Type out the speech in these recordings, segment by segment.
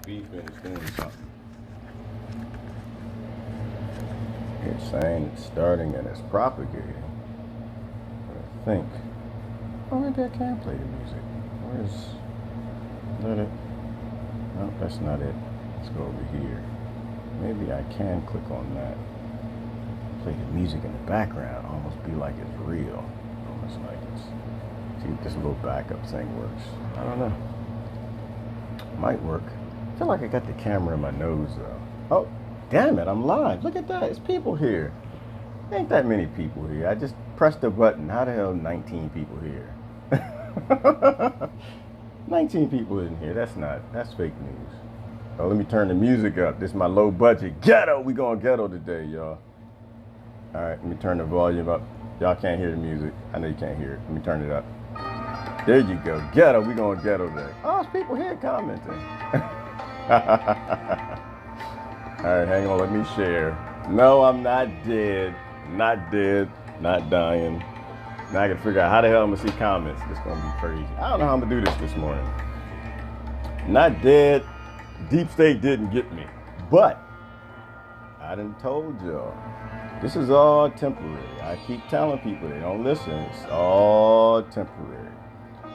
beeping is doing something. It's saying it's starting and it's propagating. But I think, oh, maybe I can play the music. Is that it? No, that's not it. Let's go over here. Maybe I can click on that. Play the music in the background. Almost be like it's real. Almost like it's. See if this little backup thing works. I don't know. Might work. I feel like I got the camera in my nose though. Oh, damn it, I'm live. Look at that. It's people here. Ain't that many people here. I just pressed the button. How the hell 19 people here? 19 people in here. That's fake news. Oh, let me turn the music up. This is my low budget ghetto. We going ghetto today, y'all. All right, let me turn the volume up. Y'all can't hear the music. I know you can't hear it. Let me turn it up. There you go. Ghetto. We going ghetto today. Oh, there's people here commenting. All right, hang on. Let me share. No, I'm not dead. Not dead. Not dying. Now I gotta figure out how the hell I'm gonna see comments. It's gonna be crazy. I don't know how I'm gonna do this morning. Not dead. Deep state didn't get me. But I done told y'all. This is all temporary. I keep telling people they don't listen. It's all temporary.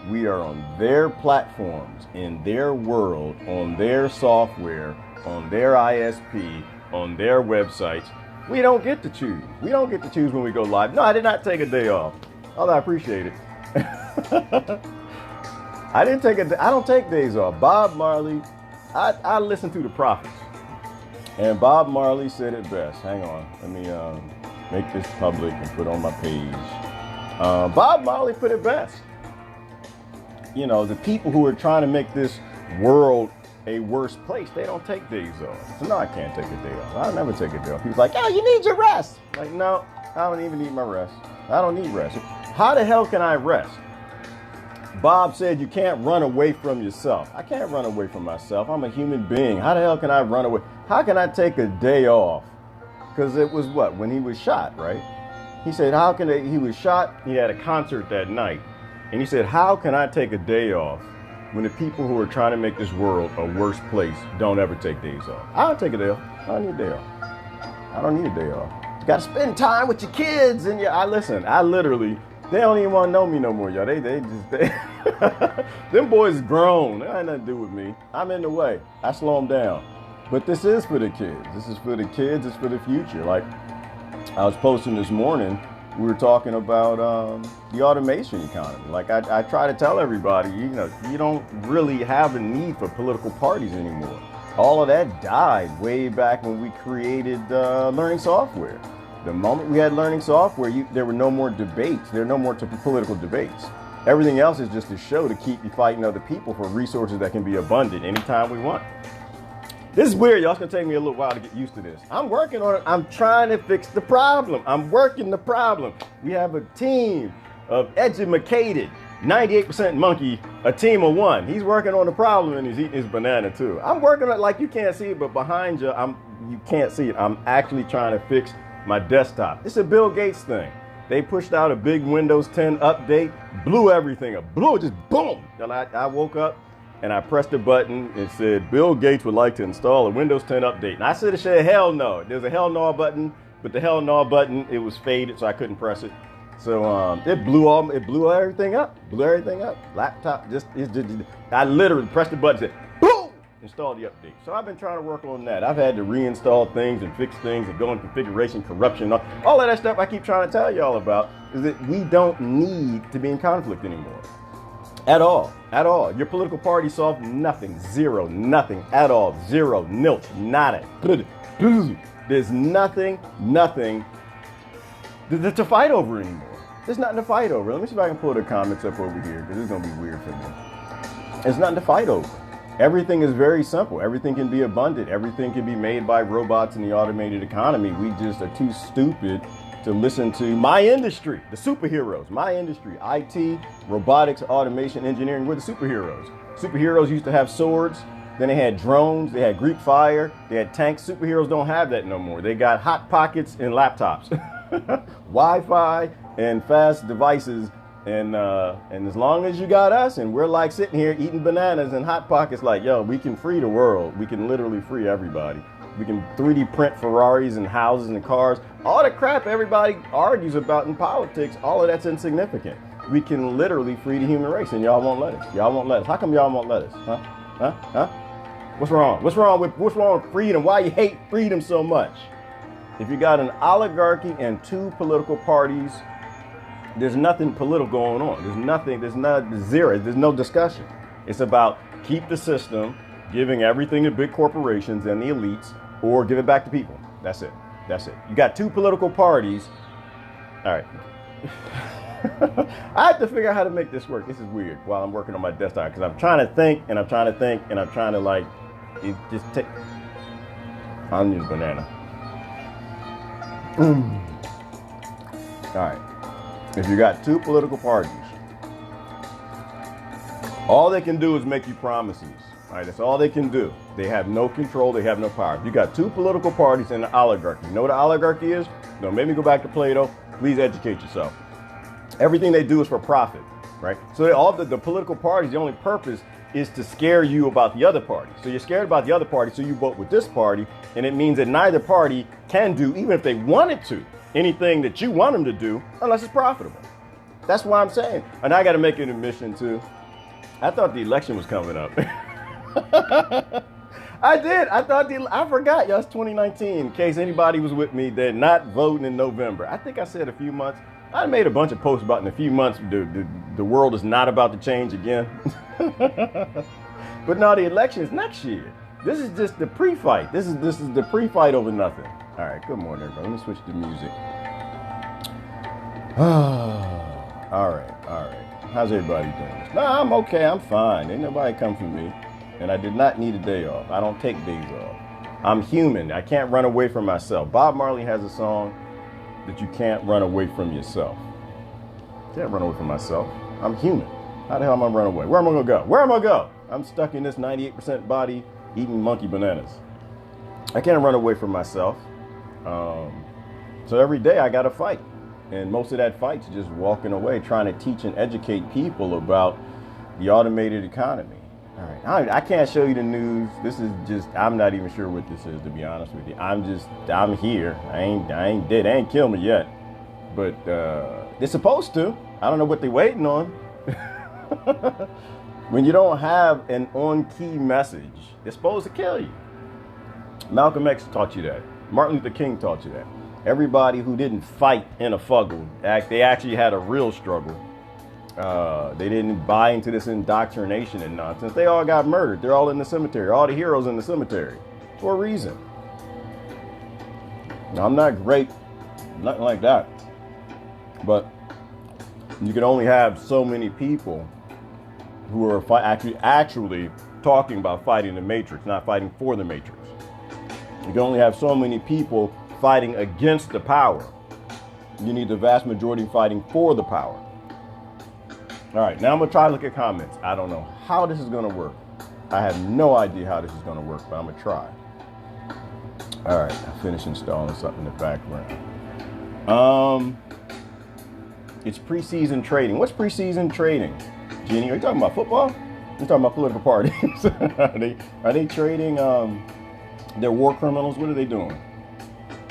We are on their platforms, in their world, on their software, on their ISP, on their websites. We don't get to choose. We don't get to choose when we go live. No, I did not take a day off. Although I appreciate it. I don't take days off. Bob Marley, I listen to the prophets. And Bob Marley said it best. Hang on. Let me make this public and put it on my page. Bob Marley put it best. You know, the people who are trying to make this world a worse place, they don't take days off. So no, I can't take a day off. I'll never take a day off. People's like, oh, you need your rest. Like, no, I don't even need my rest. I don't need rest. How the hell can I rest? Bob said you can't run away from yourself. I can't run away from myself. I'm a human being. How the hell can I run away? How can I take a day off? Because it was what? When he was shot, right? He said, how can he was shot? He had a concert that night. And he said, how can I take a day off when the people who are trying to make this world a worse place don't ever take days off? I don't take a day off. I don't need a day off. I don't need a day off. You got to spend time with your kids. And I literally, they don't even want to know me no more, y'all. They them boys grown. That ain't nothing to do with me. I'm in the way. I slow them down. But this is for the kids. This is for the kids. It's for the future. Like I was posting this morning, we were talking about the automation economy. Like I try to tell everybody, you don't really have a need for political parties anymore. All of that died way back when we created learning software. The moment we had learning software, there were no more debates. There are no more political debates. Everything else is just a show to keep you fighting other people for resources that can be abundant anytime we want. This is weird, y'all. It's going to take me a little while to get used to this. I'm working on it. I'm trying to fix the problem. I'm working the problem. We have a team of educated, 98% monkey, a team of one. He's working on the problem and he's eating his banana too. I'm working on it like you can't see it, but behind you, you can't see it. I'm actually trying to fix my desktop. It's a Bill Gates thing. They pushed out a big Windows 10 update, blew everything up, just boom. And I woke up and I pressed the button. It said, Bill Gates would like to install a Windows 10 update. And I said, hell no. There's a hell no button, but the hell no button, it was faded, so I couldn't press it. So it blew everything up. Laptop, I literally pressed the button, said, boom, install the update. So I've been trying to work on that. I've had to reinstall things and fix things and go in configuration, corruption, all of that stuff I keep trying to tell y'all about is that we don't need to be in conflict anymore. At all. Your political party solved nothing. Zero. Nothing at all. Zero. Nilch. Nada. There's nothing to fight over anymore. There's nothing to fight over. Let me see if I can pull the comments up over here because it's going to be weird for me. There's nothing to fight over. Everything is very simple. Everything can be abundant. Everything can be made by robots in the automated economy. We just are too stupid to listen to my industry, the superheroes, my industry, IT, robotics, automation, engineering. We're the superheroes. Superheroes used to have swords. Then they had drones. They had Greek fire. They had tanks. Superheroes don't have that no more. They got hot pockets and laptops, Wi-Fi and fast devices And as long as you got us, and we're like sitting here eating bananas and Hot Pockets, like, yo, we can free the world. We can literally free everybody. We can 3D print Ferraris and houses and cars. All the crap everybody argues about in politics, all of that's insignificant. We can literally free the human race, and y'all won't let us. Y'all won't let us. How come y'all won't let us? Huh? What's wrong? What's wrong with freedom? Why you hate freedom so much? If you got an oligarchy and two political parties, there's nothing political going on. There's no discussion. It's about keep the system, giving everything to big corporations and the elites, or give it back to people. That's it. You got two political parties. All right. I have to figure out how to make this work. This is weird while I'm working on my desktop, because I'm trying to think and I'm trying to like, it just take. I'll use banana. All right. If you got two political parties, all they can do is make you promises. All right, that's all they can do. They have no control. They have no power. If you got two political parties and an oligarchy, you know what an oligarchy is? Don't make me go back to Plato. Please educate yourself. Everything they do is for profit, right? So all the political parties, the only purpose is to scare you about the other party. So you're scared about the other party, so you vote with this party, and it means that neither party can do, even if they wanted to, anything that you want them to do, unless it's profitable. That's why I'm saying. And I got to make an admission too. I thought the election was coming up. I did. I forgot. Y'all, it's 2019. In case anybody was with me, they're not voting in November. I think I said a few months. I made a bunch of posts about in a few months the world is not about to change again. But no, the election is next year. This is just the pre-fight. This is the pre-fight over nothing. All right. Good morning, everybody. Let me switch to music. All right. How's everybody doing? No, I'm okay. I'm fine. Ain't nobody come for me. And I did not need a day off. I don't take days off. I'm human. I can't run away from myself. Bob Marley has a song that you can't run away from yourself. Can't run away from myself. I'm human. How the hell am I gonna run away? Where am I gonna go? Where am I gonna go? I'm stuck in this 98% body eating monkey bananas. I can't run away from myself. So every day I gotta fight. And most of that fight's just walking away, trying to teach and educate people about the automated economy. All right, I can't show you the news. This is just, I'm not even sure what this is, to be honest with you. I'm here. I ain't dead. They ain't killed me yet. But they're supposed to. I don't know what they're waiting on. When you don't have an on-key message, they're supposed to kill you. Malcolm X taught you that. Martin Luther King taught you that. Everybody who didn't fight in a fuggle, they actually had a real struggle. They didn't buy into this indoctrination and nonsense. They all got murdered. They're all in the cemetery. All the heroes in the cemetery for a reason. Now, I'm not great, nothing like that. But you can only have so many people who are actually talking about fighting the Matrix, not fighting for the Matrix. You can only have so many people fighting against the power. You need the vast majority fighting for the power. All right, now I'm going to try to look at comments. I don't know how this is going to work. I have no idea how this is going to work, but I'm going to try. All right, I finished installing something in the background. It's preseason trading. What's preseason trading? Jeannie, are you talking about football? You're talking about political parties. Are they trading their war criminals? What are they doing?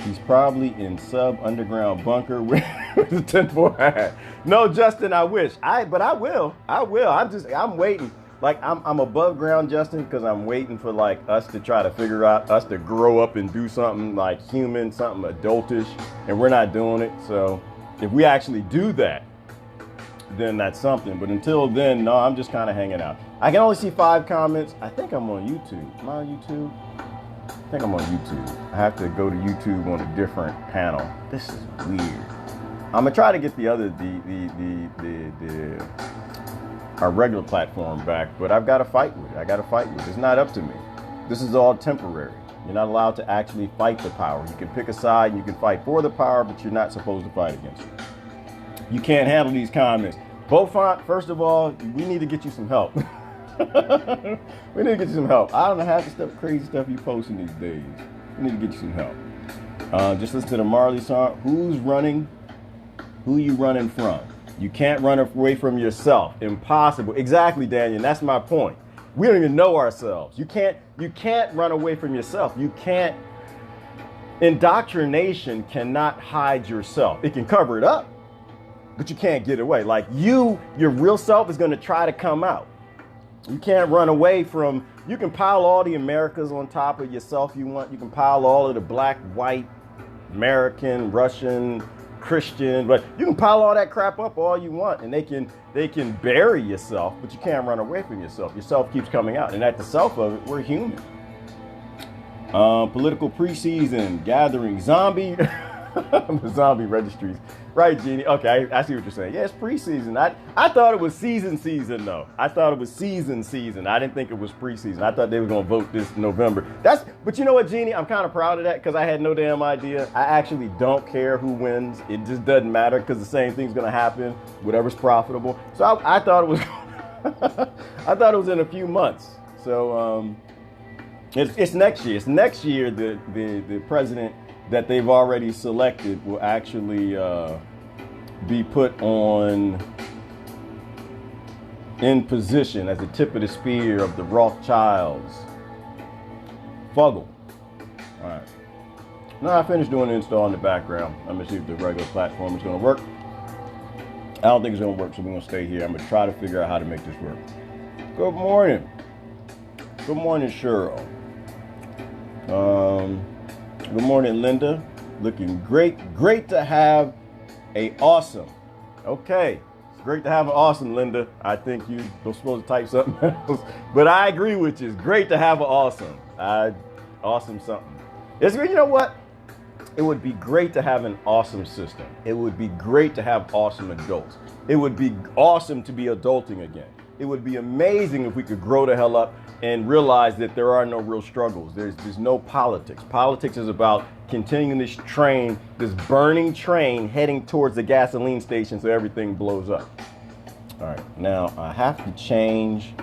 He's probably in sub-underground bunker with the tinfoil hat. No, Justin, I wish. But I will. I'm waiting. Like, I'm above ground, Justin, because I'm waiting for, like, us to try to figure out, us to grow up and do something, like, human, something adultish, and we're not doing it. So if we actually do that, then that's something. But until then, no, I'm just kind of hanging out. I can only see 5 comments. I think I'm on YouTube. Am I on YouTube? I think I'm on YouTube. I have to go to YouTube on a different panel. This is weird. I'm gonna try to get our regular platform back, but I've got to fight with it. It's not up to me. This is all temporary. You're not allowed to actually fight the power. You can pick a side, you can fight for the power, but you're not supposed to fight against it. You can't handle these comments. Beaufont, first of all, we need to get you some help. We need to get you some help. I don't know half the crazy stuff you posting these days. We need to get you some help. Just listen to the Marley song. Who's running? Who you running from? You can't run away from yourself. Impossible. Exactly, Daniel. That's my point. We don't even know ourselves. You can't run away from yourself. You can't. Indoctrination cannot hide yourself. It can cover it up, but you can't get away. Like your real self is going to try to come out. You can't run away from, you can pile all the Americas on top of yourself you want. You can pile all of the black, white, American, Russian, Christian, but you can pile all that crap up all you want, and they can bury yourself, but you can't run away from yourself. Yourself keeps coming out, and at the self of it, we're human. Political preseason gathering, zombie registries, right, Jeannie? Okay, I see what you're saying. Yeah, it's preseason. I thought it was season though. I thought it was season. I didn't think it was preseason. I thought they were gonna vote this November. But you know what, Jeannie? I'm kind of proud of that because I had no damn idea. I actually don't care who wins. It just doesn't matter because the same thing's gonna happen. Whatever's profitable. So I thought it was. I thought it was in a few months. So it's next year. It's next year. The president that they've already selected will actually be put in position as the tip of the spear of the Rothschilds. Fuggle. All right. Now I finished doing the install in the background. I'm gonna see if the regular platform is gonna work. I don't think it's gonna work, so we're gonna stay here. I'm gonna try to figure out how to make this work. Good morning. Good morning, Cheryl. Good morning, Linda. Looking great. Great to have a awesome. Okay. It's great to have an awesome, Linda. I think you were supposed to type something else. But I agree with you. It's great to have an awesome. Awesome something. It's great. You know what? It would be great to have an awesome system. It would be great to have awesome adults. It would be awesome to be adulting again. It would be amazing if we could grow the hell up and realize that there are no real struggles. There's no politics. Politics is about continuing this train, this burning train heading towards the gasoline station so everything blows up. All right, now I have to change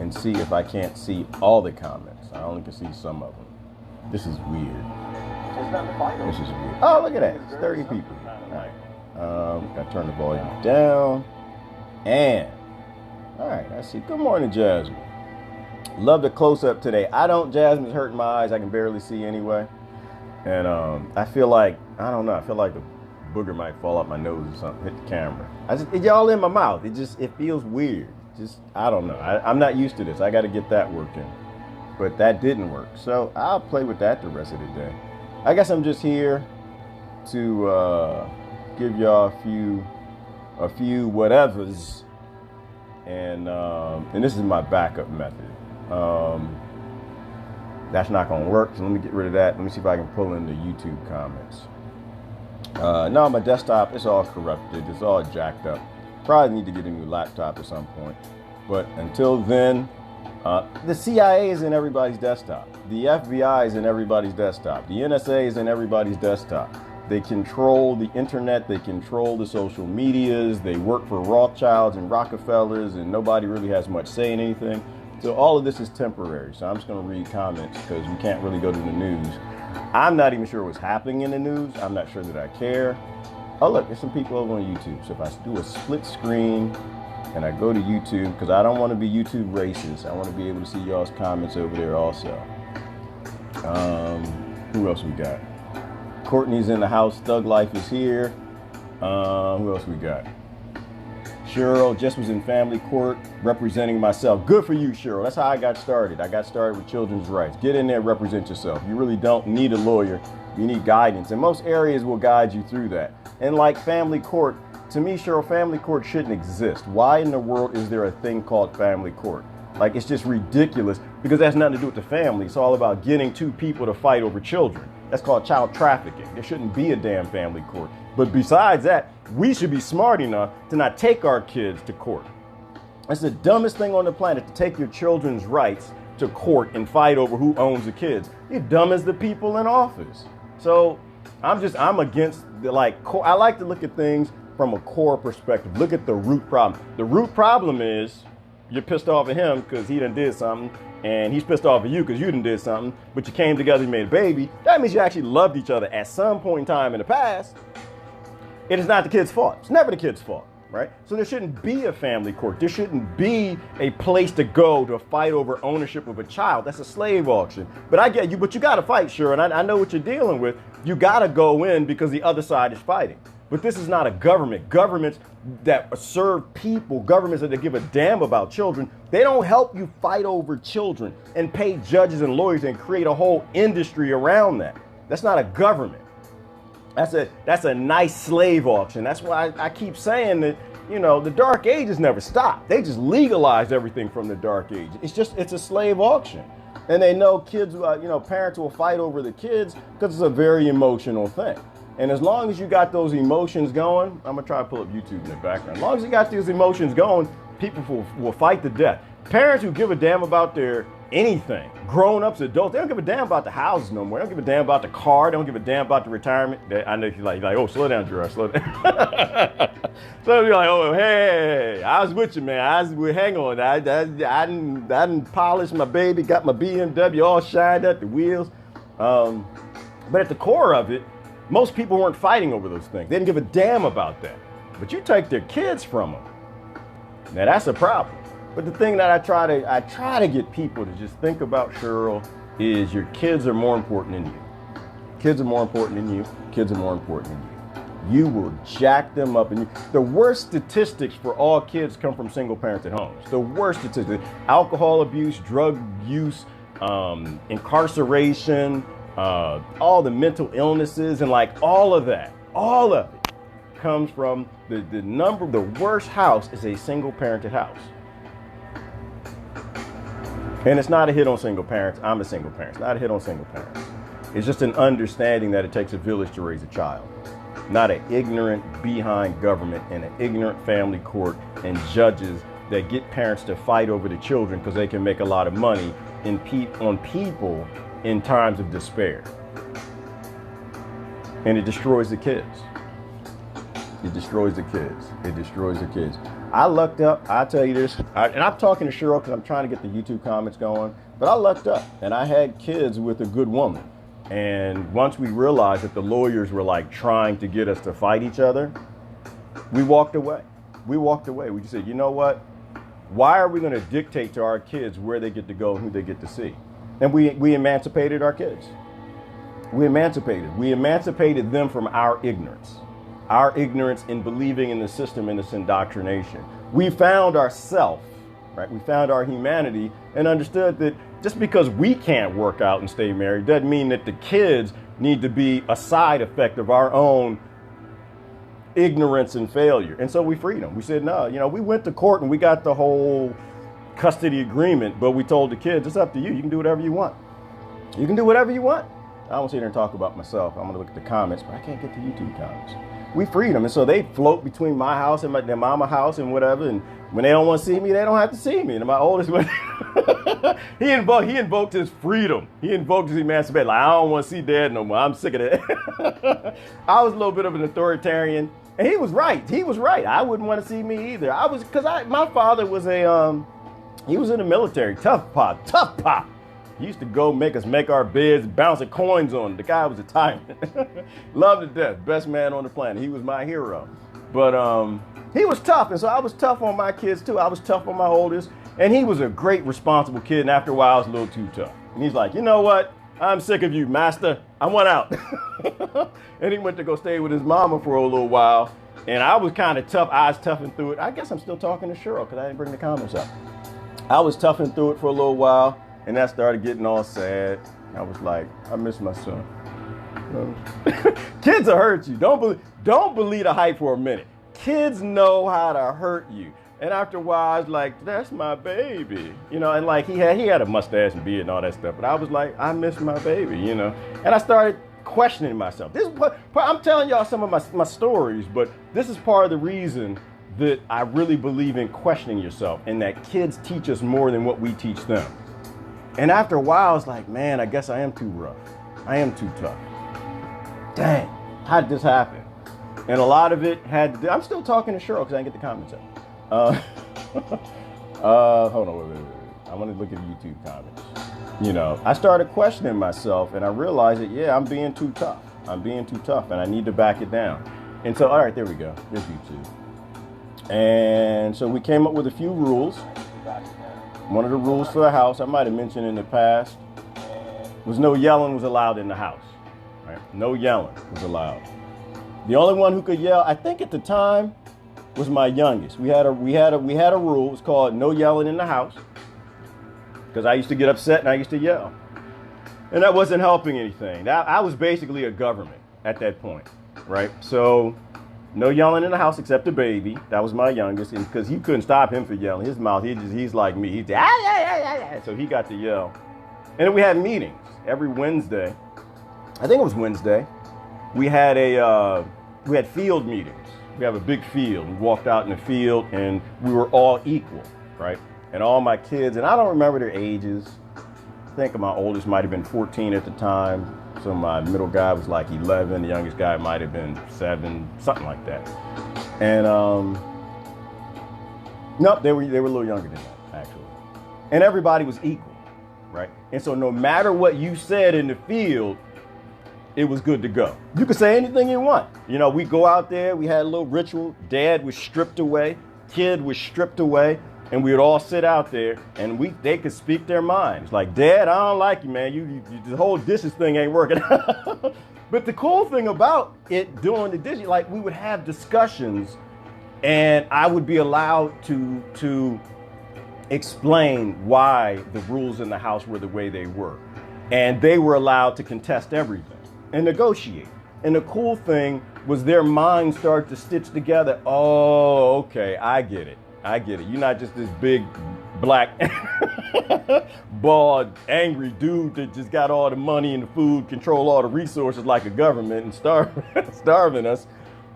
and see if I can't see all the comments. I only can see some of them. This is weird. This is weird. Oh, look at that. It's 30 people. All right. Gotta turn the volume down. And, all right, I see. Good morning, Jasmine. Love the close-up today. Jasmine's hurting my eyes. I can barely see anyway. And I feel like, I don't know, I feel like the booger might fall out my nose or something, hit the camera. It's all in my mouth. It feels weird. I don't know. I'm not used to this. I got to get that working. But that didn't work. So I'll play with that the rest of the day. I guess I'm just here to give y'all a few whatevers. And this is my backup method. That's not gonna work, so let me get rid of that. Let me see if I can pull in the YouTube comments. No, my desktop, it's all corrupted, it's all jacked up. Probably need to get a new laptop at some point. But until then, the CIA is in everybody's desktop. The FBI is in everybody's desktop. The NSA is in everybody's desktop. They control the internet, they control the social medias, they work for Rothschilds and Rockefellers, and nobody really has much say in anything. So all of this is temporary. So I'm just going to read comments because we can't really go to the news. I'm not even sure what's happening in the news. I'm not sure that I care. Oh, look, there's some people over on YouTube. So if I do a split screen and I go to YouTube, because I don't want to be YouTube racist. I want to be able to see y'all's comments over there also. Who else we got? Courtney's in the house. Thug Life is here. Who else we got? Cheryl just was in family court representing myself. Good for you, Cheryl. That's how I got started. I got started with children's rights. Get in there, represent yourself. You really don't need a lawyer. You need guidance. And most areas will guide you through that. And like family court, to me, Cheryl, family court shouldn't exist. Why in the world is there a thing called family court? Like, it's just ridiculous because that's nothing to do with the family. It's all about getting two people to fight over children. That's called child trafficking. There shouldn't be a damn family court. But besides that, we should be smart enough to not take our kids to court. That's the dumbest thing on the planet, to take your children's rights to court and fight over who owns the kids. You're dumb as the people in office. So I'm against I like to look at things from a core perspective. Look at the root problem. The root problem is you're pissed off at him because he done did something, and he's pissed off at you because you done did something, but you came together and made a baby. That means you actually loved each other at some point in time in the past. It is not the kid's fault. It's never the kid's fault. right? So there shouldn't be a family court. There shouldn't be a place to go to fight over ownership of a child. That's a slave auction. But I get you, but you got to fight, sure, and I know what you're dealing with. You got to go in because the other side is fighting. But this is not a government. Governments that serve people, governments that give a damn about children, they don't help you fight over children and pay judges and lawyers and create a whole industry around that. That's not a government. That's a nice slave auction. That's why I keep saying that, you know, the Dark Ages never stopped. They just legalized everything from the Dark Ages. It's a slave auction. And they know kids, parents will fight over the kids because it's a very emotional thing. And as long as you got those emotions going, I'm going to try to pull up YouTube in the background. As long as you got these emotions going, people will fight to death. Parents who give a damn about their anything, grown-ups, adults, they don't give a damn about the houses no more. They don't give a damn about the car. They don't give a damn about the retirement. I know you're like, oh, slow down, Gerard, slow down. So you're like, oh, hey, I was with you, man. Hang on. I didn't polish my baby, got my BMW all shined up, the wheels. But at the core of it, most people weren't fighting over those things. They didn't give a damn about that. But you take their kids from them. Now that's a problem. But the thing that I try to get people to just think about, Cheryl, is your kids are more important than you. Kids are more important than you. Kids are more important than you. You will jack them up. And the worst statistics for all kids come from single-parented homes. The worst statistics: alcohol abuse, drug use, incarceration, all the mental illnesses, and like all of it comes from the worst house is a single-parented house. And it's not a hit on single parents. I'm a single parent. It's not a hit on single parents. It's just an understanding that it takes a village to raise a child. Not an ignorant behind government and an ignorant family court and judges that get parents to fight over the children because they can make a lot of money on people in times of despair. And it destroys the kids. It destroys the kids. It destroys the kids. I lucked up, I'll tell you this, and I'm talking to Cheryl because I'm trying to get the YouTube comments going, but I lucked up and I had kids with a good woman. And once we realized that the lawyers were like trying to get us to fight each other, we walked away. We just said, you know what? Why are we going to dictate to our kids where they get to go and who they get to see? And we emancipated our kids. We emancipated them from our ignorance. Our ignorance in believing in the system and this indoctrination. We found ourself, right? We found our humanity and understood that just because we can't work out and stay married doesn't mean that the kids need to be a side effect of our own ignorance and failure. And so we freed them. We said, no, we went to court and we got the whole custody agreement, but we told the kids, it's up to you. You can do whatever you want. You can do whatever you want. I won't sit here and talk about myself. I'm going to look at the comments, but I can't get the YouTube comments. We freed them. And so they float between my house and their mama house and whatever. And when they don't want to see me, they don't have to see me. And my oldest one, he invoked his freedom. He invoked his emancipation. Like, I don't want to see dad no more. I'm sick of that. I was a little bit of an authoritarian. And he was right. I wouldn't want to see me either. My father was he was in the military. Tough pop. He used to go make us make our beds, bouncing coins on them. The guy was a tyrant. Loved to death. Best man on the planet. He was my hero. But he was tough. And so I was tough on my kids too. I was tough on my oldest. And he was a great, responsible kid. And after a while, I was a little too tough. And he's like, you know what? I'm sick of you, master. I want out. And he went to go stay with his mama for a little while. And I was kind of tough. I was toughing through it. I guess I'm still talking to Cheryl because I didn't bring the comments up. I was toughing through it for a little while. And I started getting all sad. I was like, I miss my son. Kids will hurt you. Don't believe the hype for a minute. Kids know how to hurt you. And after a while, I was like, that's my baby. And like he had a mustache and beard and all that stuff. But I was like, I miss my baby, And I started questioning myself. This is I'm telling y'all some of my stories, but this is part of the reason that I really believe in questioning yourself and that kids teach us more than what we teach them. And after a while, I was like, man, I guess I am too rough. I am too tough. Dang, how did this happen? And a lot of it I'm still talking to Cheryl because I didn't get the comments up. Hold on, wait. I want to look at the YouTube comments. I started questioning myself and I realized that, I'm being too tough. And I need to back it down. And so, all right, there we go. There's YouTube. And so we came up with a few rules. One of the rules for the house, I might have mentioned in the past, was no yelling was allowed in the house. Right? No yelling was allowed. The only one who could yell, I think at the time, was my youngest. We had a rule. It was called no yelling in the house, because I used to get upset and I used to yell, and that wasn't helping anything. I was basically a government at that point, right? So no yelling in the house except the baby. That was my youngest, and because you couldn't stop him for yelling. His mouth, he's like me. He's so he got to yell. And then we had meetings every Wednesday. I think it was Wednesday. We had field meetings. We have a big field. We walked out in the field and we were all equal, right? And all my kids, and I don't remember their ages. I think my oldest might have been 14 at the time. So my middle guy was like 11. The youngest guy might have been 7, something like that. And nope, they were a little younger than that, actually. And everybody was equal, right? And so no matter what you said in the field, it was good to go. You could say anything you want. You know, we go out there, we had a little ritual. Dad was stripped away, kid was stripped away, and we would all sit out there and they could speak their minds. Like, Dad, I don't like you, man. You the whole dishes thing ain't working. But the cool thing about it doing the dishes, like, we would have discussions and I would be allowed to explain why the rules in the house were the way they were. And they were allowed to contest everything and negotiate. And the cool thing was their minds started to stitch together. Oh, okay, I get it. You're not just this big, black, bald, angry dude that just got all the money and the food, control all the resources like a government and starving us.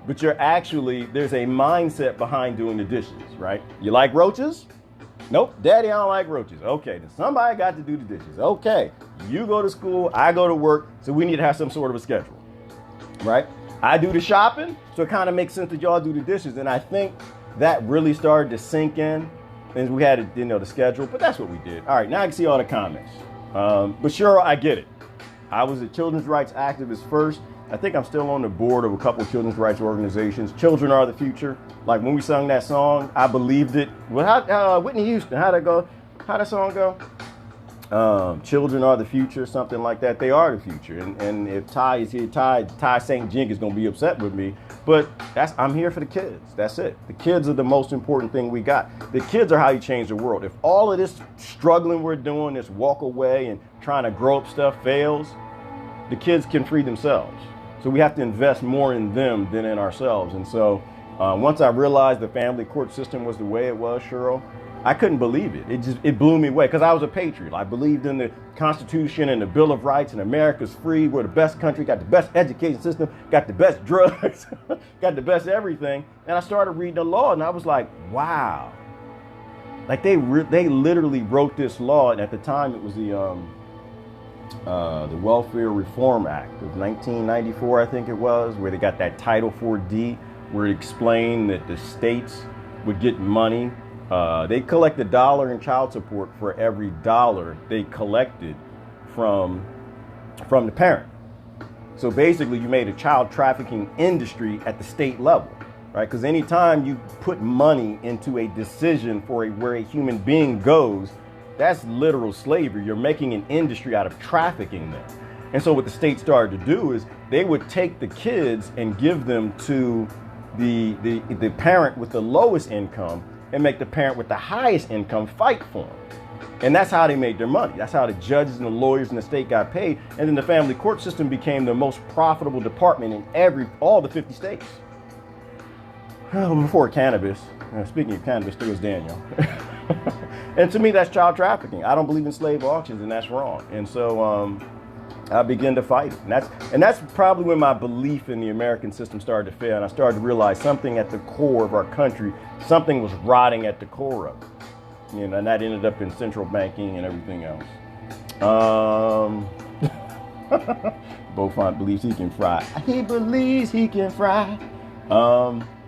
But there's a mindset behind doing the dishes, right? You like roaches? Nope, Daddy, I don't like roaches. Okay, then somebody got to do the dishes. Okay, you go to school, I go to work, so we need to have some sort of a schedule, right? I do the shopping, so it kind of makes sense that y'all do the dishes. And I think that really started to sink in, and we had the schedule, but that's what we did. All right, now I can see all the comments. But sure, I get it. I was a children's rights activist first. I think I'm still on the board of a couple of children's rights organizations. Children are the future. Like when we sung that song, I believed it. Well, Whitney Houston, how'd that go? How'd that song go? Children are the future, something like that. They are the future. And if Ty is here, Ty St. Jink is going to be upset with me. But I'm here for the kids. That's it. The kids are the most important thing we got. The kids are how you change the world. If all of this struggling we're doing, this walk away and trying to grow up stuff fails, the kids can free themselves. So we have to invest more in them than in ourselves. And so once I realized the family court system was the way it was, Cheryl, I couldn't believe it. It blew me away because I was a patriot. I believed in the Constitution and the Bill of Rights, and America's free. We're the best country, got the best education system, got the best drugs, got the best everything. And I started reading the law and I was like, wow. Like they literally wrote this law. And at the time it was the Welfare Reform Act of 1994, I think it was, where they got that Title 4D, where it explained that the states would get money. They collect $1 in child support for every dollar they collected from the parent. So basically, you made a child trafficking industry at the state level, right? Because anytime you put money into a decision for where a human being goes, that's literal slavery. You're making an industry out of trafficking them. And so what the state started to do is they would take the kids and give them to the parent with the lowest income and make the parent with the highest income fight for them. And that's how they made their money. That's how the judges and the lawyers in the state got paid. And then the family court system became the most profitable department in all the 50 states. Before cannabis, speaking of cannabis, there was Daniel. And to me, that's child trafficking. I don't believe in slave auctions, and that's wrong. And so I began to fight it. And that's probably when my belief in the American system started to fail. And I started to realize something at the core of our country, something was rotting at the core of it. You know, and that ended up in central banking and everything else. Beaufont believes he can fry. He believes he can fry.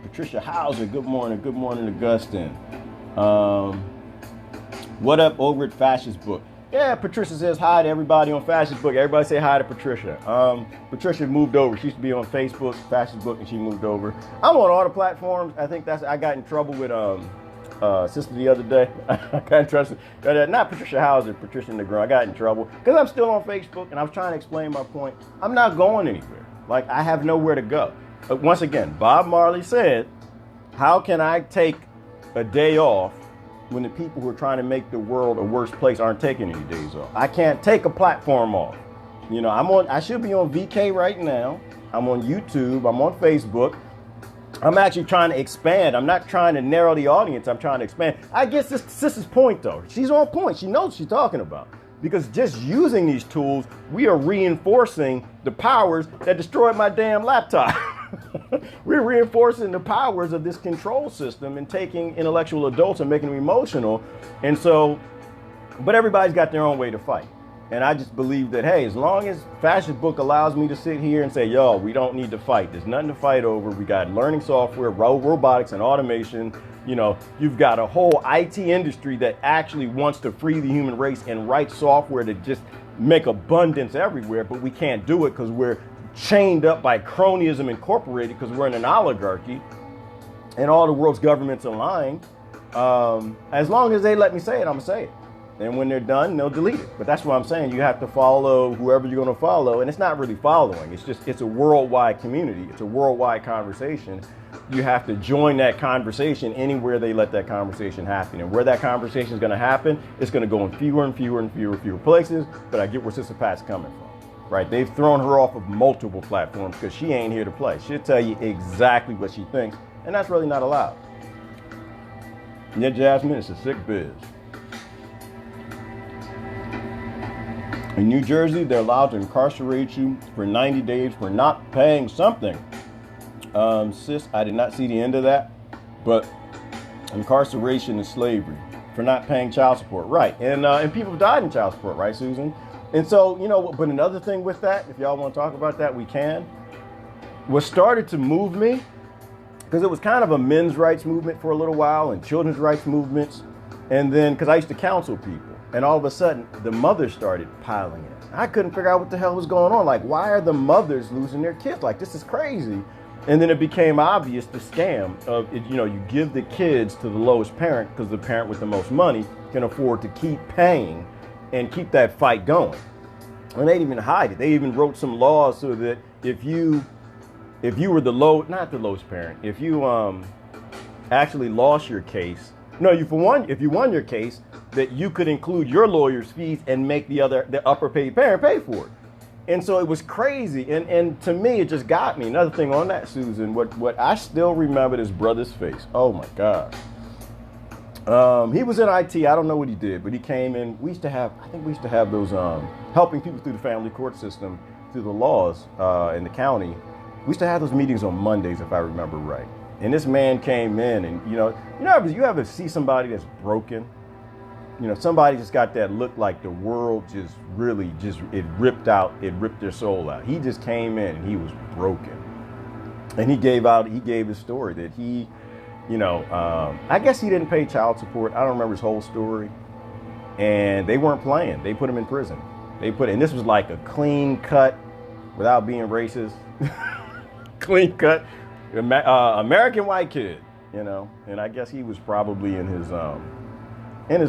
Patricia Hauser, good morning. Good morning, Augustine. What up over at Fascist Book? Yeah, Patricia says hi to everybody on Facebook. Everybody say hi to Patricia. Patricia moved over. She used to be on Facebook, Facebook, and she moved over. I'm on all the platforms. I think I got in trouble with sister the other day. I got in trouble. Not Patricia Hauser, Patricia Negron. I got in trouble because I'm still on Facebook and I was trying to explain my point. I'm not going anywhere. Like, I have nowhere to go. But once again, Bob Marley said, how can I take a day off when the people who are trying to make the world a worse place aren't taking any days off? I can't take a platform off. You know, I should be on VK right now. I'm on YouTube. I'm on Facebook. I'm actually trying to expand. I'm not trying to narrow the audience. I'm trying to expand. I guess this sister's point, though. She's on point. She knows what she's talking about. Because just using these tools, we are reinforcing the powers that destroyed my damn laptop. We're reinforcing the powers of this control system and taking intellectual adults and making them emotional. And so, but everybody's got their own way to fight. And I just believe that, hey, as long as Fascist Book allows me to sit here and say, yo, we don't need to fight. There's nothing to fight over. We got learning software, robotics, and automation. You know, you've got a whole IT industry that actually wants to free the human race and write software to just make abundance everywhere. But we can't do it because we're chained up by cronyism incorporated because we're in an oligarchy and all the world's governments are lying. As long as they let me say it, I'm going to say it. And when they're done, they'll delete it. But that's what I'm saying. You have to follow whoever you're going to follow. And it's not really following. It's a worldwide community. It's a worldwide conversation. You have to join that conversation anywhere they let that conversation happen. And where that conversation is going to happen, it's going to go in fewer and fewer and fewer and fewer places. But I get where Sister Pat's coming from, right? They've thrown her off of multiple platforms because she ain't here to play. She'll tell you exactly what she thinks. And that's really not allowed. Yeah, Jasmine, it's a sick biz. In New Jersey, they're allowed to incarcerate you for 90 days for not paying something. Sis, I did not see the end of that, but incarceration is slavery for not paying child support, right? And people died in child support, right, Susan? And so, you know, but another thing with that, if y'all want to talk about that, we can. What started to move me, because it was kind of a men's rights movement for a little while and children's rights movements, and then because I used to counsel people. And all of a sudden, the mothers started piling in. I couldn't figure out what the hell was going on. Like, why are the mothers losing their kids? Like, this is crazy. And then it became obvious the scam of, you know, you give the kids to the lowest parent because the parent with the most money can afford to keep paying and keep that fight going. And they didn't even hide it. They even wrote some laws so that if you were not the lowest parent, if you actually lost your case, if you won your case, that you could include your lawyer's fees and make the upper paid parent pay for it. And so it was crazy. And to me, it just got me. Another thing on that, Susan, what I still remember this brother's face. Oh my God. He was in IT. I don't know what he did, but he came in. We used to have those helping people through the family court system, through the laws in the county. We used to have those meetings on Mondays, if I remember right. And this man came in and, you ever see somebody that's broken? You know, somebody just got that look like the world it ripped their soul out. He just came in and he was broken. And he gave his story that he, I guess he didn't pay child support. I don't remember his whole story. And they weren't playing. They put him in prison. And this was like a clean cut, without being racist, clean cut, American white kid, and I guess he was probably in his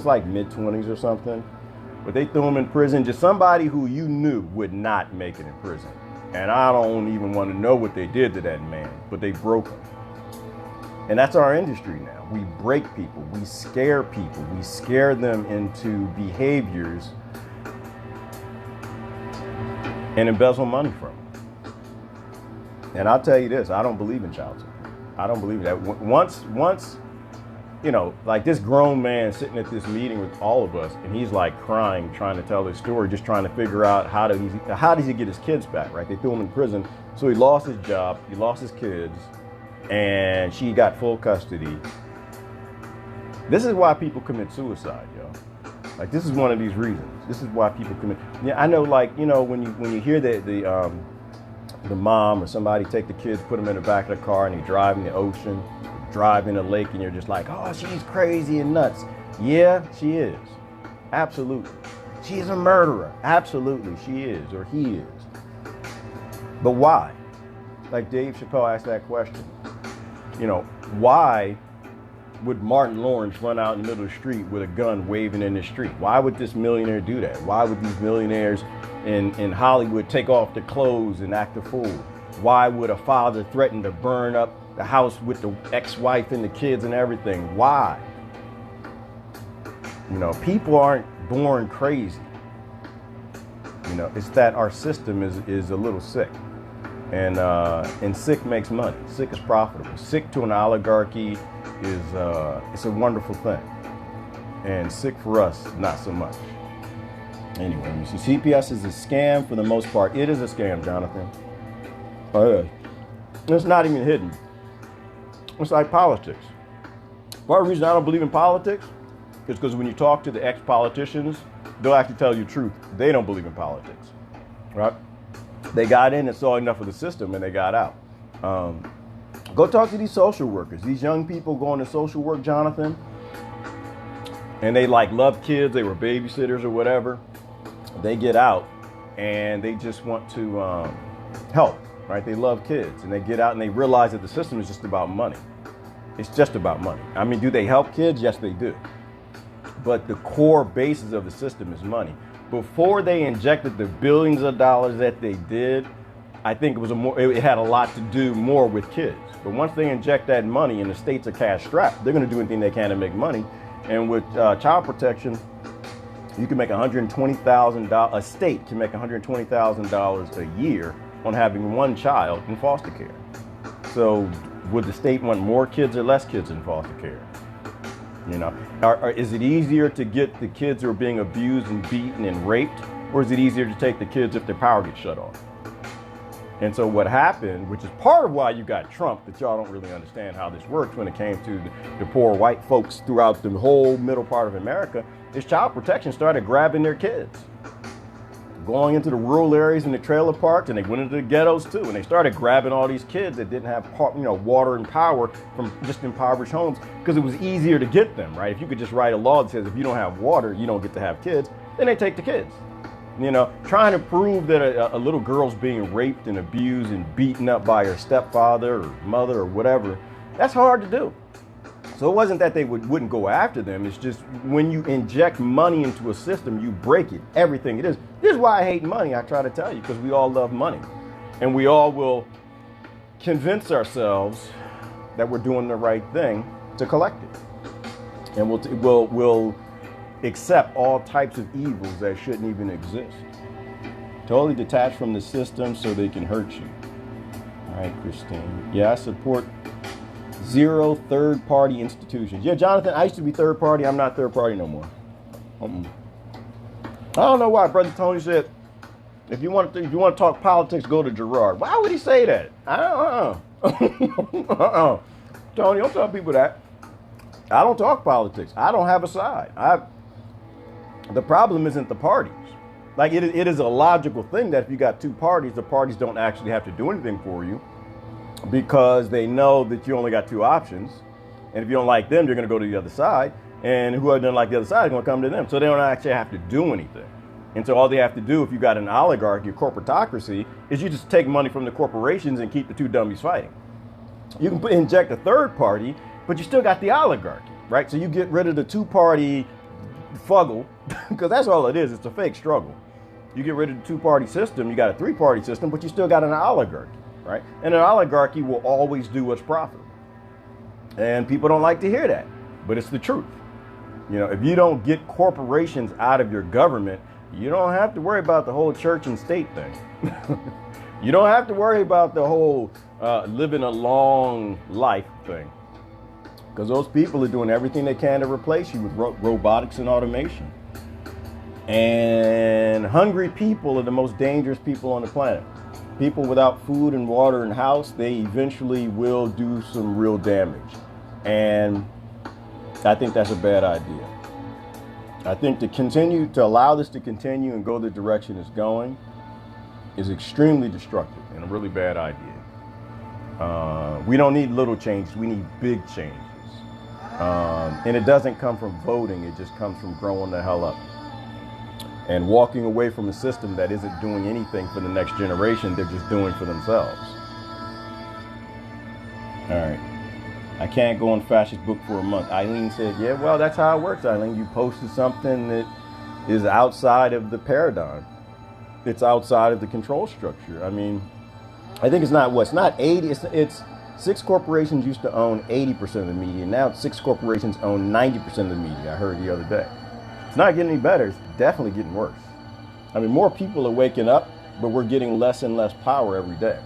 like mid-20s or something, but they threw him in prison, just somebody who you knew would not make it in prison. And I don't even want to know what they did to that man, but they broke him. And that's our industry now. We break people, we scare people, we scare them into behaviors and embezzle money from them. And I'll tell you this, I don't believe in child support. I don't believe that. Once, like this grown man sitting at this meeting with all of us, and he's like crying, trying to tell his story, just trying to figure out how does he get his kids back, right? They threw him in prison, so he lost his job, he lost his kids, and she got full custody. This is why people commit suicide, yo. Like, this is one of these reasons. This is why people commit. Yeah, I know, like, when you hear the mom or somebody take the kids, put them in the back of the car, and they drive in the ocean, drive in a lake, and you're just like, oh, she's crazy and nuts. Yeah, she is. Absolutely. She is a murderer. Absolutely, she is, or he is. But why? Like Dave Chappelle asked that question. You know, why would Martin Lawrence run out in the middle of the street with a gun waving in the street? Why would this millionaire do that? Why would these millionaires in Hollywood take off their clothes and act a fool? Why would a father threaten to burn up the house with the ex-wife and the kids and everything? Why? You know, people aren't born crazy. You know, it's that our system is a little sick. And sick makes money. Sick is profitable. Sick to an oligarchy is it's a wonderful thing. And sick for us, not so much. Anyway, let me see. CPS is a scam for the most part. It is a scam, Jonathan. Oh, yeah. It's not even hidden. It's like politics. Part of the reason I don't believe in politics is because when you talk to the ex-politicians, they'll actually tell you the truth. They don't believe in politics, right? They got in and saw enough of the system and they got out. Go talk to these social workers. These young people going to social work, Jonathan, and they like love kids. They were babysitters or whatever. They get out and they just want to help, right? They love kids and they get out and they realize that the system is just about money. It's just about money. I mean, do they help kids? Yes, they do. But the core basis of the system is money. Before they injected the billions of dollars that they did, I think it had a lot to do more with kids. But once they inject that money and the states are cash strapped, they're going to do anything they can to make money. And with child protection, you can make $120,000. A state can make $120,000 a year on having one child in foster care. So would the state want more kids or less kids in foster care? You know, is it easier to get the kids who are being abused and beaten and raped, or is it easier to take the kids if their power gets shut off? And so what happened, which is part of why you got Trump, that y'all don't really understand how this works when it came to the poor white folks throughout the whole middle part of America, is child protection started grabbing their kids, going into the rural areas and the trailer parks, and they went into the ghettos too, and they started grabbing all these kids that didn't have water and power from just impoverished homes, because it was easier to get them, right? If you could just write a law that says if you don't have water, you don't get to have kids, then they take the kids. You know, trying to prove that a little girl's being raped and abused and beaten up by her stepfather or mother or whatever, that's hard to do. So it wasn't that they wouldn't go after them. It's just when you inject money into a system, you break it, everything it is. This is why I hate money, I try to tell you, because we all love money. And we all will convince ourselves that we're doing the right thing to collect it. And we'll accept all types of evils that shouldn't even exist. Totally detached from the system so they can hurt you. All right, Christine. Yeah, I support zero third-party institutions. Yeah, Jonathan, I used to be third-party. I'm not third-party no more. I don't know why Brother Tony said, if you want to talk politics, go to Gerard. Why would he say that? Tony, don't tell people that. I don't talk politics. I don't have a side. The problem isn't the parties. Like it is a logical thing that if you got two parties, the parties don't actually have to do anything for you because they know that you only got two options. And if you don't like them, you're going to go to the other side. And whoever doesn't like the other side is going to come to them. So they don't actually have to do anything. And so all they have to do, if you got an oligarchy or corporatocracy, is you just take money from the corporations and keep the two dummies fighting. You can inject a third party, but you still got the oligarchy, right? So you get rid of the two-party fuggle, because that's all it is. It's a fake struggle. You get rid of the two-party system, you got a three-party system, but you still got an oligarchy, right? And an oligarchy will always do what's profitable. And people don't like to hear that, but it's the truth. You know, if you don't get corporations out of your government, you don't have to worry about the whole church and state thing. You don't have to worry about the whole living a long life thing. Because those people are doing everything they can to replace you with robotics and automation. And hungry people are the most dangerous people on the planet. People without food and water and house, they eventually will do some real damage. And I think that's a bad idea. I think to allow this to continue and go the direction it's going is extremely destructive and a really bad idea. We don't need little changes, we need big changes. And it doesn't come from voting, it just comes from growing the hell up. and walking away from a system that isn't doing anything for the next generation. They're just doing for themselves. All right. I can't go on fascist book for a month. Eileen said, yeah, well, that's how it works, Eileen. You posted something that is outside of the paradigm. It's outside of the control structure. I mean, I think it's not 80. It's 6 corporations used to own 80% of the media. Now 6 corporations own 90% of the media. I heard the other day. It's not getting any better. It's definitely getting worse. I mean, more people are waking up, but we're getting less and less power every day.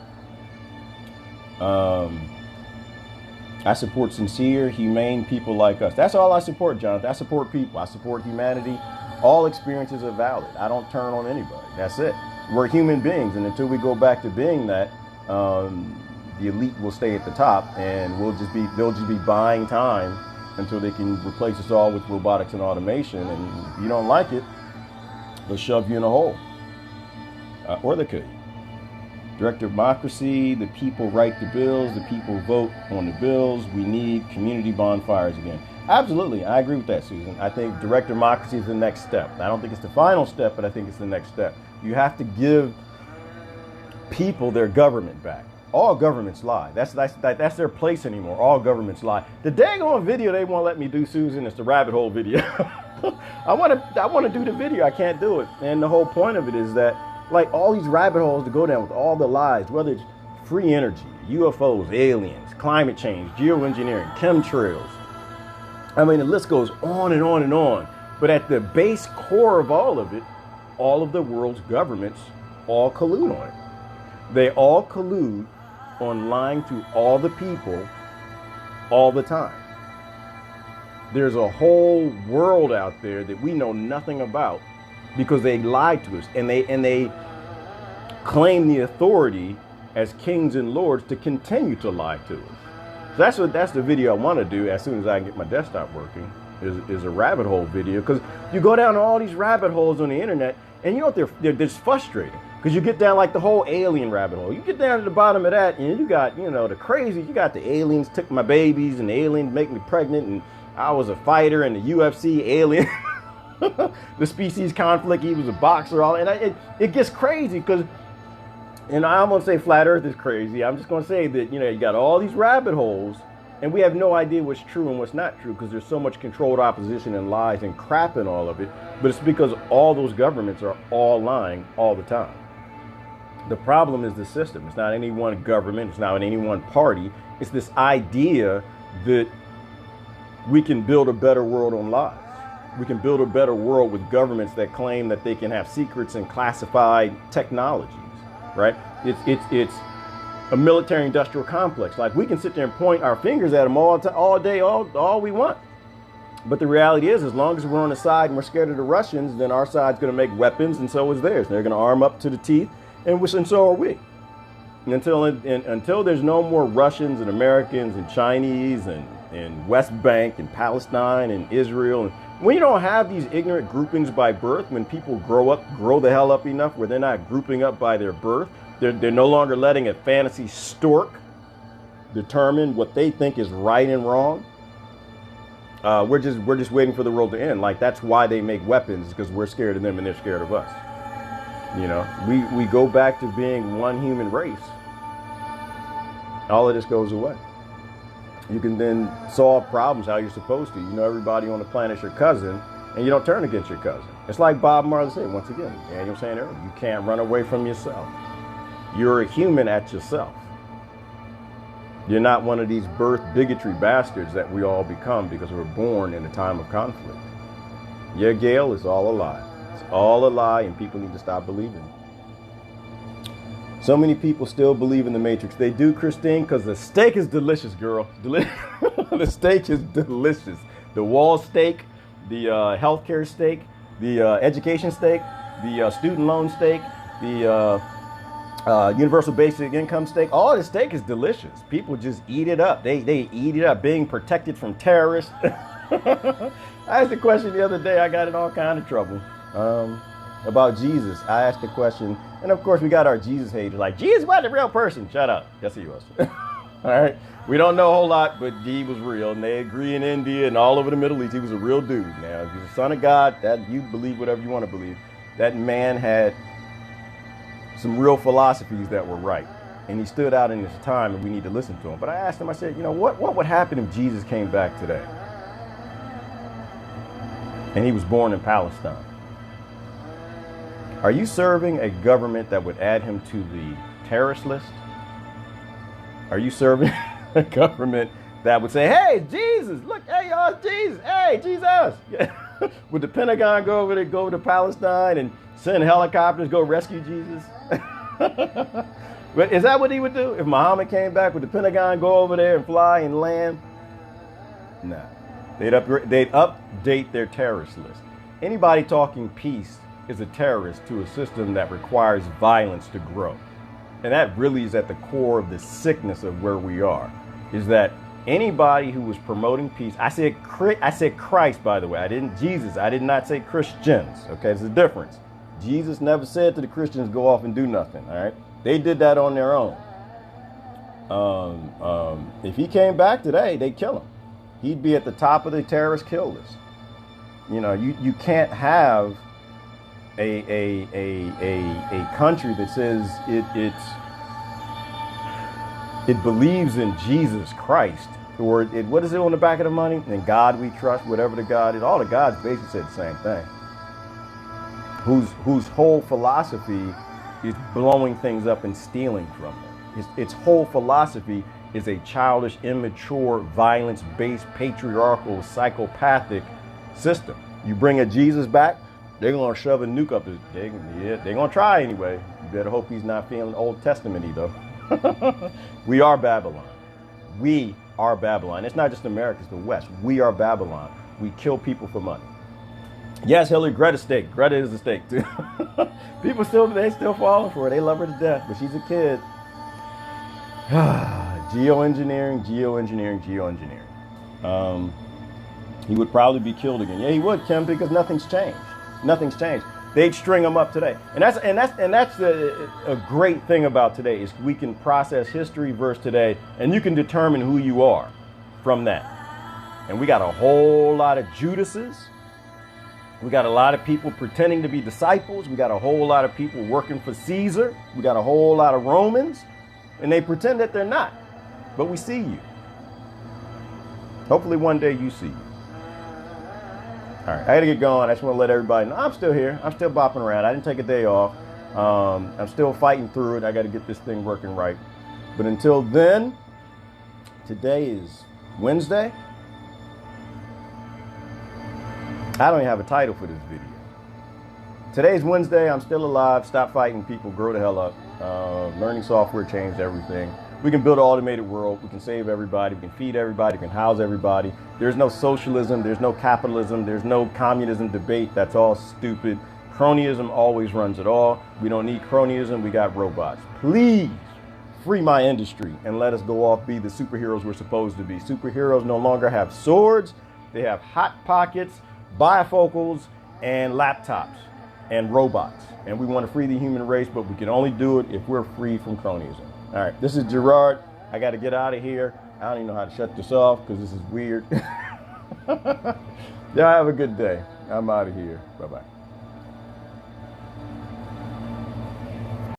I support sincere, humane people like us. That's all I support, Jonathan. I support people. I support humanity. All experiences are valid. I don't turn on anybody. That's it. We're human beings, and until we go back to being that, the elite will stay at the top, and they'll just be buying time until they can replace us all with robotics and automation. And if you don't like it, they'll shove you in a hole, or they could. Direct democracy, the people write the bills, the people vote on the bills. We need community bonfires again. Absolutely, I agree with that, Susan. I think direct democracy is the next step. I don't think it's the final step, but I think it's the next step. You have to give people their government back. All governments lie. That's their place anymore. All governments lie. The daggone video they won't let me do, Susan, is the rabbit hole video. I want to do the video. I can't do it. And the whole point of it is that, like, all these rabbit holes to go down with all the lies, whether it's free energy, UFOs, aliens, climate change, geoengineering, chemtrails. I mean, the list goes on and on and on. But at the base core of all of it, all of the world's governments all collude on it. They all collude on lying to all the people all the time. There's a whole world out there that we know nothing about, because they lied to us, and they claim the authority as kings and lords to continue to lie to us. So that's the video I want to do as soon as I can get my desktop working, is a rabbit hole video, because you go down all these rabbit holes on the internet, and you know what, they're just frustrating, because you get down like the whole alien rabbit hole. You get down to the bottom of that, and you got, the crazy. You got the aliens took my babies, and the aliens make me pregnant, and I was a fighter in the UFC, alien. The species conflict, he was a boxer, it gets crazy, because, and I'm going to say flat earth is crazy. I'm just going to say that, you got all these rabbit holes, and we have no idea what's true and what's not true, because there's so much controlled opposition and lies and crap in all of it. But it's because all those governments are all lying all the time. The problem is the system. It's not any one government. It's not any one party. It's this idea that we can build a better world on lies. We can build a better world with governments that claim that they can have secrets and classified technologies, right? It's a military-industrial complex. Like, we can sit there and point our fingers at them all day, all we want. But the reality is, as long as we're on the side and we're scared of the Russians, then our side's going to make weapons, and so is theirs. They're going to arm up to the teeth, and so are we. Until there's no more Russians and Americans and Chinese and West Bank and Palestine and Israel, and when you don't have these ignorant groupings by birth, when people grow the hell up enough where they're not grouping up by their birth, they're no longer letting a fantasy stork determine what they think is right and wrong. We're just waiting for the world to end. Like, that's why they make weapons, because we're scared of them and they're scared of us. We go back to being one human race. All of this goes away. You can then solve problems how you're supposed to. Everybody on the planet's your cousin, and you don't turn against your cousin. It's like Bob Marley said, once again, Daniel was saying earlier, you can't run away from yourself. You're a human at yourself. You're not one of these birth bigotry bastards that we all become because we're born in a time of conflict. Yeah, Gail, it's all a lie. It's all a lie, and people need to stop believing it. So many people still believe in the Matrix. They do, Christine, because the steak is delicious, girl. The steak is delicious. The wall steak, the healthcare steak, the education steak, the student loan steak, the universal basic income steak. All the steak is delicious. People just eat it up. They eat it up, being protected from terrorists. I asked a question the other day. I got in all kind of trouble. About Jesus. I asked a question, and of course we got our Jesus haters like, Jesus wasn't a real person. Shut up. Yes, he was. All right. We don't know a whole lot, but he was real, and they agree in India and all over the Middle East. He was a real dude. Now, if he's the son of God, that you believe whatever you want to believe. that man had some real philosophies that were right. And he stood out in his time, and we need to listen to him. But I asked him, I said, what would happen if Jesus came back today? And he was born in Palestine. Are you serving a government that would add him to the terrorist list? Are you serving a government that would say, hey, Jesus, look, hey, y'all, it's Jesus, hey, Jesus. Would the Pentagon go over to Palestine and send helicopters, go rescue Jesus? But is that what he would do? If Muhammad came back, would the Pentagon go over there and fly and land? Nah. They'd update their terrorist list. Anybody talking peace is a terrorist to a system that requires violence to grow. And that really is at the core of the sickness of where we are, is that anybody who was promoting peace, I said Christ, by the way, I did not say Christians, okay, there's a difference. Jesus never said to the Christians, go off and do nothing, all right? They did that on their own. If he came back today, they'd kill him. He'd be at the top of the terrorist kill list. You can't have a country that says it believes in Jesus Christ, or what is it on the back of the money? In God we trust, whatever the God is. All the gods basically said the same thing. Whose whole philosophy is blowing things up and stealing from them. Its whole philosophy is a childish, immature, violence-based, patriarchal, psychopathic system. You bring a Jesus back, they're going to shove a nuke up his dick. Yeah, they're going to try anyway. You better hope he's not feeling Old Testament-y, though. We are Babylon. We are Babylon. It's not just America, it's the West. We are Babylon. We kill people for money. Yes, Hillary, Greta's steak. Greta is a steak, too. People they still falling for her. They love her to death, but she's a kid. Geoengineering. He would probably be killed again. Yeah, he would, Kim, because nothing's changed. Nothing's changed. They'd string him up today. And that's a great thing about today is we can process history versus today, and you can determine who you are from that. And we got a whole lot of Judases. We got a lot of people pretending to be disciples. We got a whole lot of people working for Caesar. We got a whole lot of Romans, and they pretend that they're not. But we see you. Hopefully one day you see you. All right, I got to get going. I just want to let everybody know I'm still here. I'm still bopping around. I didn't take a day off. I'm still fighting through it. I got to get this thing working right. But until then, today is Wednesday. I don't even have a title for this video. Today's Wednesday. I'm still alive. Stop fighting people. Grow the hell up. Learning software changed everything. We can build an automated world. We can save everybody. We can feed everybody. We can house everybody. There's no socialism. There's no capitalism. There's no communism debate. That's all stupid. Cronyism always runs it all. We don't need cronyism. We got robots. Please free my industry and let us go off, be the superheroes we're supposed to be. Superheroes no longer have swords. They have hot pockets, bifocals, and laptops and robots. And we want to free the human race, but we can only do it if we're free from cronyism. All right, this is Gerard. I got to get out of here. I don't even know how to shut this off because this is weird. Y'all have a good day. I'm out of here. Bye-bye.